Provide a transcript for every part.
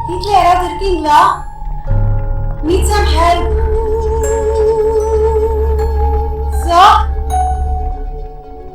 வீட்ல யாராவது இருக்கீங்களா? Need some help. Sir?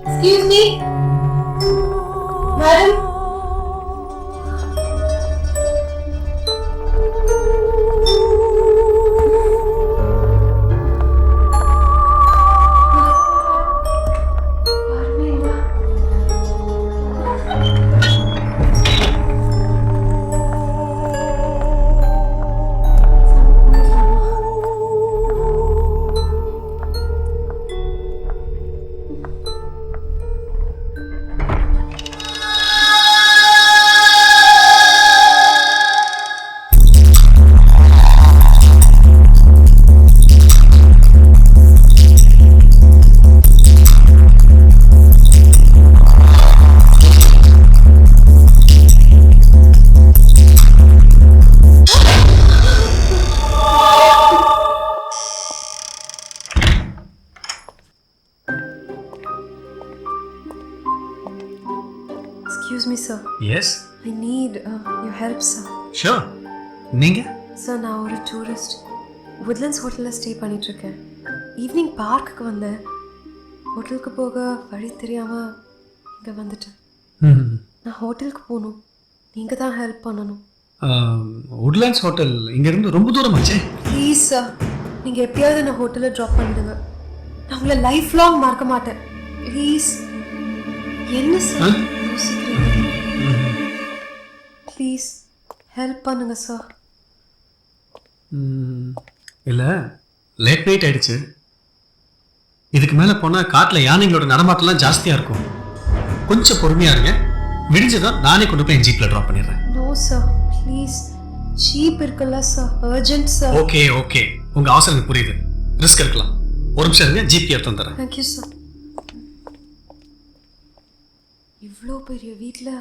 Excuse me? Madam? Excuse me, sir. Yes. I need your help, sir. Sure. நீங்க? Sir, நான் ஒரு டூரிஸ்ட். Woodlands ஹோட்டலில் ஸ்டே பண்ணிட்டு இருக்கேன். ஈவினிங் பார்க்குக்கு வந்தேன். ஹோட்டலுக்கு போக வழி தெரியாமல் இங்கே வந்துட்டேன். நான் ஹோட்டலுக்கு போகணும். நீங்கள் தான் ஹெல்ப் பண்ணணும். உட்லாண்ட்ஸ் ஹோட்டல் இங்கேருந்து ரொம்ப தூரமாச்சே. ப்ளீஸ் சார், நீங்கள் எப்படியாவது என்ன ஹோட்டலில் ட்ராப் பண்ணிடுங்க. நான் உங்களை லைஃப் லாங் மறக்க மாட்டேன். ப்ளீஸ். என்ன சார் யோசிக்கிறீங்க? ப்ளீஸ் ஹெல்ப் பண்ணுங்க சார். இல்லை, லேட் நைட் ஆயிடுச்சு. இதுக்கு மேலே போனால் காட்டில் யானைங்களோட நடமாட்டம்லாம் ஜாஸ்தியாக இருக்கும். கொஞ்சம் பொறுமையாக இருங்க. விடிஞ்சதான் நானே கொண்டு போய் என் ஜீப்பில் ட்ராப் பண்ணிடுறேன். No sir, please. ஜீப் இருக்குல்ல sir, urgent sir. Okay okay, உங்கள் அவசரம் எனக்கு புரியுது. ரிஸ்க் எடுக்கலாம். ஒரு நிமிஷம் இருங்க, ஜீப் எடுத்து வந்துடுறேன். Thank you sir. இவ்வளோ பெரிய வீட்டில்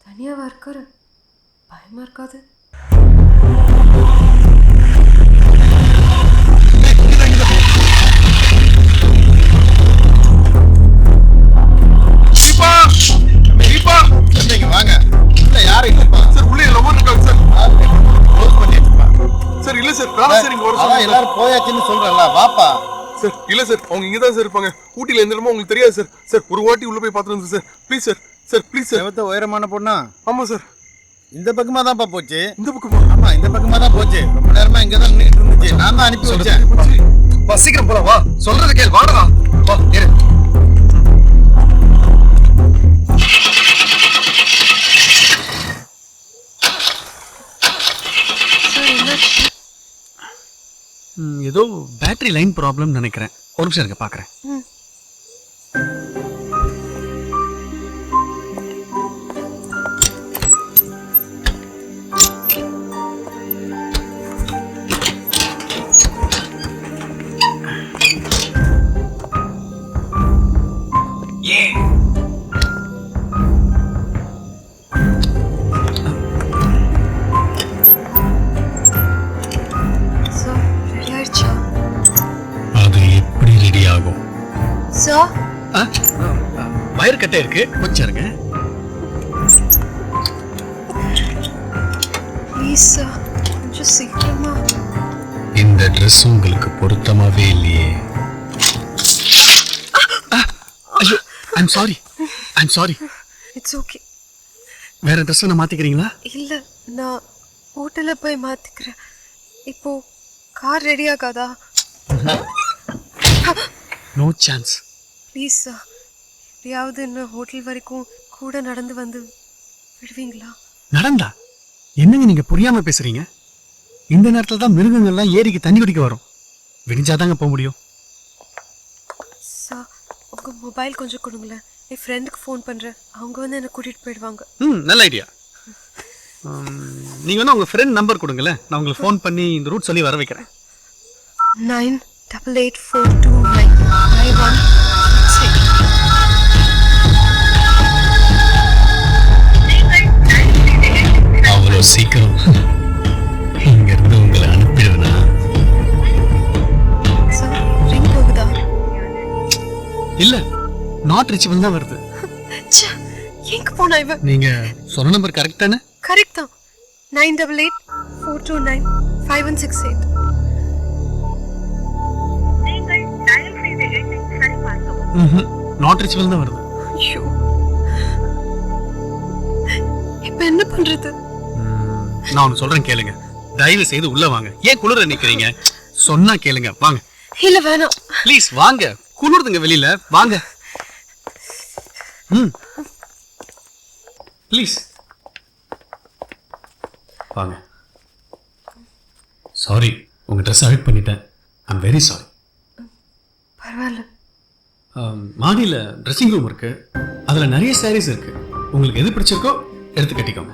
தனியாக இருக்கிற பயமாக இருக்காது? வாங்க. இல்ல யாரும் இல்லப்பா சார். உள்ளே லவர் இருக்காங்க சார். க்ளோஸ் பண்ணி வச்சுப்பா சார். இல்ல சார், வேணாம் சார், இங்க வர அதான் எல்லாரும் போயாச்சுன்னு சொல்றேன்ல, வாப்பா. சார் இல்ல சார், அவங்க இங்க தான் சார் இருப்பாங்க. ஊட்டில எந்த இடமோ உங்களுக்கு தெரியாது சார். சார் ஒரு வாட்டி உள்ள போய் பார்த்துட்டு வந்து sir. Please sir. Sir please sir. செவத்த உயரமான பொண்ணா? ஆமா சார். இந்த பக்கமா தான்ப்பா போச்சு. இந்த பக்கமா? ஆமா, இந்த பக்கமா தான் போச்சு. ரொம்ப நேரமா இங்க தான் நின்னுட்டு இருந்துச்சு. நான் தான் அனுப்பி வச்சேன். வா, சீக்கிரம் போலாம். வா, சொல்றத கேள். வாடா. வா, ஏறு. ஏதோ பேட்டரி லைன் ப்ராப்ளம் நினைக்கிறேன். ஒரு நிமிஷம் இருக்க, பார்க்குறேன். வயர் கட்டை இருக்கு, கொஞ்சம் இருங்க. ப்ளீஸ் சார், கொஞ்சம் சீக்கிரமா. இந்த ட்ரெஸ் உங்களுக்கு பொருத்தமாவே இல்லையே. ஐயோ, ஐம் சாரி. It's okay. வேற ட்ரெஸ் நான் மாத்திக்கிறீங்களா? இல்லை, நான் ஹோட்டலில் போய் மாற்றிக்கிறேன். இப்போ கார் ரெடி ஆகாதா? No chance. ப்ளீஸ் சார், எப்படியாவது என்ன ஹோட்டல் வரைக்கும் கூட நடந்து வந்து விடுவீங்களா? நடந்தா? என்னங்க நீங்க புரியாம பேசுறீங்க? இந்த நேரத்துல தான் மிருகங்கள்லாம் ஏரிக்கு தண்ணி குடிக்க வரும். விடிஞ்சாதாங்க போக முடியும். சார், உங்கள் மொபைல் கொஞ்சம் கொடுங்களேன். என் ஃப்ரெண்டுக்கு ஃபோன் பண்ணுறேன். அவங்க வந்து என்னை கூட்டிகிட்டு போயிடுவாங்க. நல்ல ஐடியா. நீங்கள் வந்து உங்கள் ஃப்ரெண்ட் நம்பர் கொடுங்களேன். நான் உங்களுக்கு ஃபோன் பண்ணி இந்த ரூட் சொல்லி வர வைக்கிறேன். 98842951. அவ்வளோ சீக்கிரம் இங்கிருந்து உங்களை அனுப்பிடுவேனா? ரிங் போகுதா? இல்ல, நாட் ரீச்சபிள் தான் வருது. எங்க போனா இவ? நீங்க சொன்ன நம்பர் கரெக்ட் தானே? கரெக்ட் தான். 9884295168. நாட் ரீச்சபிள் தான் வருது. ஐயோ, இப்ப என்ன பண்றது? நான் ஒன்று சொல்றேன் கேளுங்க. தயவு செய்து உள்ள வாங்க. ஏன் குளிர நிக்கிறீங்க? சொன்னா கேளுங்க, வாங்க. இல்ல வேணாம். ப்ளீஸ் வாங்க, குளிருதுங்க வெளியில, வாங்க. ப்ளீஸ் வாங்க. சாரி, உங்க ட்ரெஸ் அழுக்கு பண்ணிட்டேன். I'm very sorry. பரவாயில்ல. மாடியில் ட்ரெஸ்ஸிங் ரூம் இருக்கு, அதில் நிறைய சாரீஸ் இருக்கு. உங்களுக்கு எது பிடிச்சிருக்கோ எடுத்து கட்டிக்கோங்க.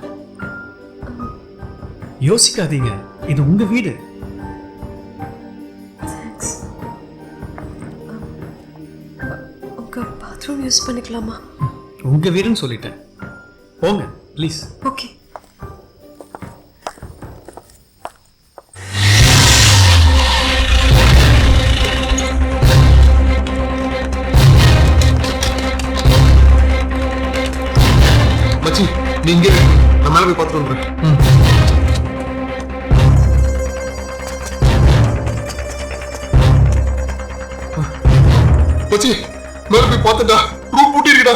யோசிக்காதீங்க, இது உங்க வீடு. தேங்க்ஸ். உங்க பாத்ரூம் யூஸ் பண்ணிக்கலாமா? உங்க வீடுன்னு சொல்லிட்டேன், போங்க ப்ளீஸ். ஓகே. மச்சி நீ இங்கே இரு. நான் மேலே போய் பார்த்துட்டு வந்துடுறேன். மச்சி மேலே போய் பார்த்துட்டா, ரூம் பூட்டி இருக்குடா.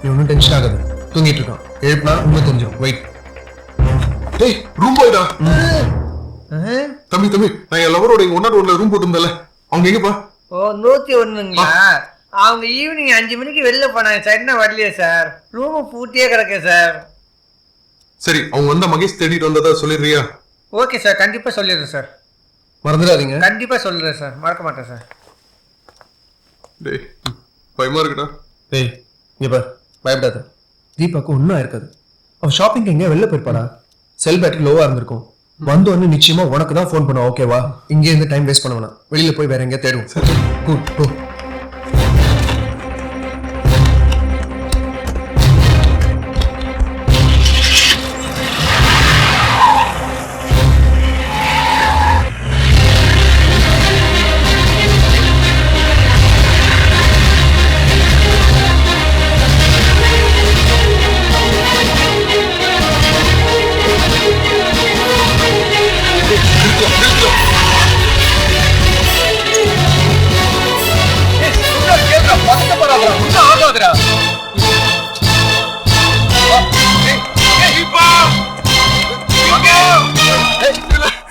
நீ ஒன்றும் டென்ஷன் ஆகாது, தூங்கிட்டு இருக்கான். எழுப்பினா உண்மை தெரிஞ்சிடும். வெயிட். டேய் ரூம் போயிடா. தம்பி நான் என் லவரோட இங்க 101ல ரூம் போட்டிருந்தேன்ல, அவங்க எங்கப்பா? ஓ 101ங்களா? அவங்க ஈவினிங் 5 மணிக்கு வெளில போனாங்க சார். என்ன வரலையே சார், ரூமு பூட்டியே கிடக்கு சார். சரி, அவங்க வந்தா மகேஷ் தேடிட்டு வந்ததா சொல்லிடுறியா? ஓகே சார், கண்டிப்பாக சொல்லிடுறேன் சார். மறந்துடாதீங்க. கண்டிப்பாக சொல்லிடுறேன் சார், மறக்க மாட்டேன் சார். டேய் பயமா இருக்குடா. டேய் இங்கே பார், பயப்படாத. தீபாவுக்கு ஒன்றும் இருக்காது. அவன் ஷாப்பிங் எங்கேயா வெளில போயிருப்பாடா. செல் பேட்டரி லோவாக இருந்திருக்கும். வந்து நிச்சயமா உனக்கு தான் ஃபோன் பண்ணுவோம். ஓகேவா? இங்கே இருந்து டைம் வேஸ்ட் பண்ண வேணாம். வெளியில போய் வேற எங்கேயா தேடுவோம். சரி கூல் போ.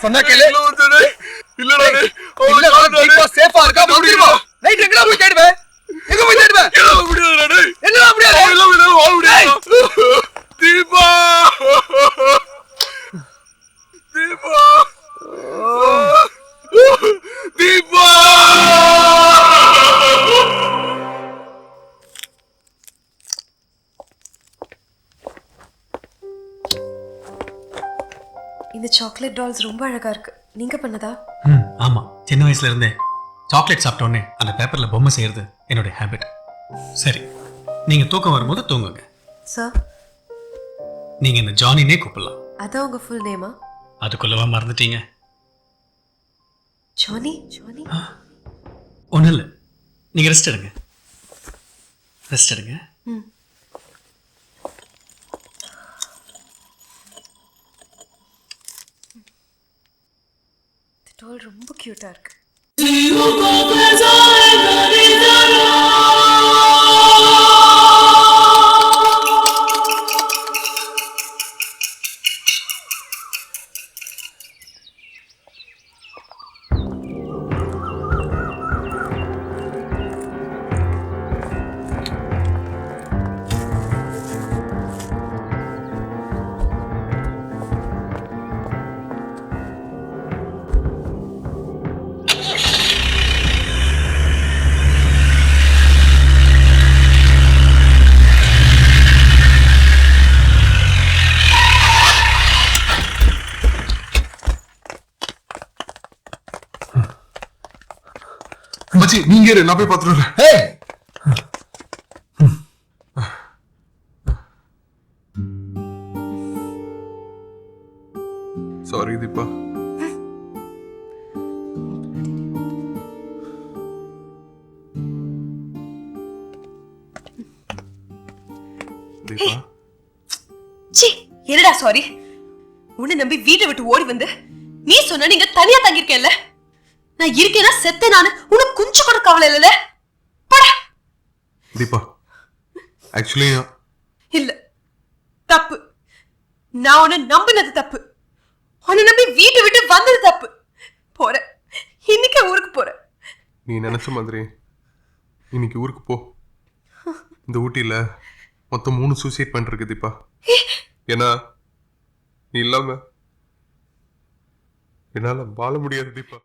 சொன்னா கேளு. இல்லடா டேய். தீபா சேஃபா இருக்கா? வந்துருமா? நைட் எங்கடா போய் தேடுவே? எங்க போய் தேடுவே? முடியாதுடா டேய். என்னடா முடியாது? இல்ல வாழ முடியாது. தீபா தீபா தீபா. இந்த சாக்லேட் டால்ஸ் ரொம்ப அழகா இருக்கு. நீங்க பண்ணதா? ஆமா, சின்ன வயசுல இருந்தே சாக்லேட் சாப்பிட்டோன்னே அந்த பேப்பர்ல பொம்மை செய்யறது என்னோட ஹேபிட். சரி, நீங்க தூக்கம் வரும்போது தூங்குங்க. சார், நீங்க இந்த ஜானினே கூப்பிடலாம். அதான் உங்க ஃபுல் நேமா? அதுக்குள்ளவா மறந்துட்டீங்க? ஜானி. ஜானி ஒன்றும் இல்லை, நீங்க ரெஸ்ட் எடுங்க. ரெஸ்ட் எடுங்க. இந்த டால் ரொம்ப கியூட்டா இருக்கு. மச்சி நீங்க இரு, நான் போய் பார்த்துட்டு வரேன். ஏய் சாரி தீபா. தீபா சி என்னடா சாரி? உன்னை நம்பி வீட்டை விட்டு ஓடி வந்து நீ சொன்ன நீங்க தனியா தங்கியிருக்கேன்ல, நான் இருக்கேன்னா செத்த நானு, உனக்கு கொஞ்சம் கூட கவலை இல்லைல்ல? படா. தீபா ஆக்சுவலி இல்ல, தப்பு. நான் உன்னை நம்பினது தப்பு. உன்னை நம்பி வீட்டை விட்டு வந்தது தப்பு. போறேன், இன்னைக்கு ஊருக்கு போறேன். நீ நினைச்ச மாதிரி இன்னைக்கு ஊருக்கு போ. இந்த ஊட்டியில மொத்தம் 3 சூசைட் பாயிண்ட் இருக்கு தீபா. ஏன்னா நீ இல்லாம என்னால வாழ முடியாது தீபா.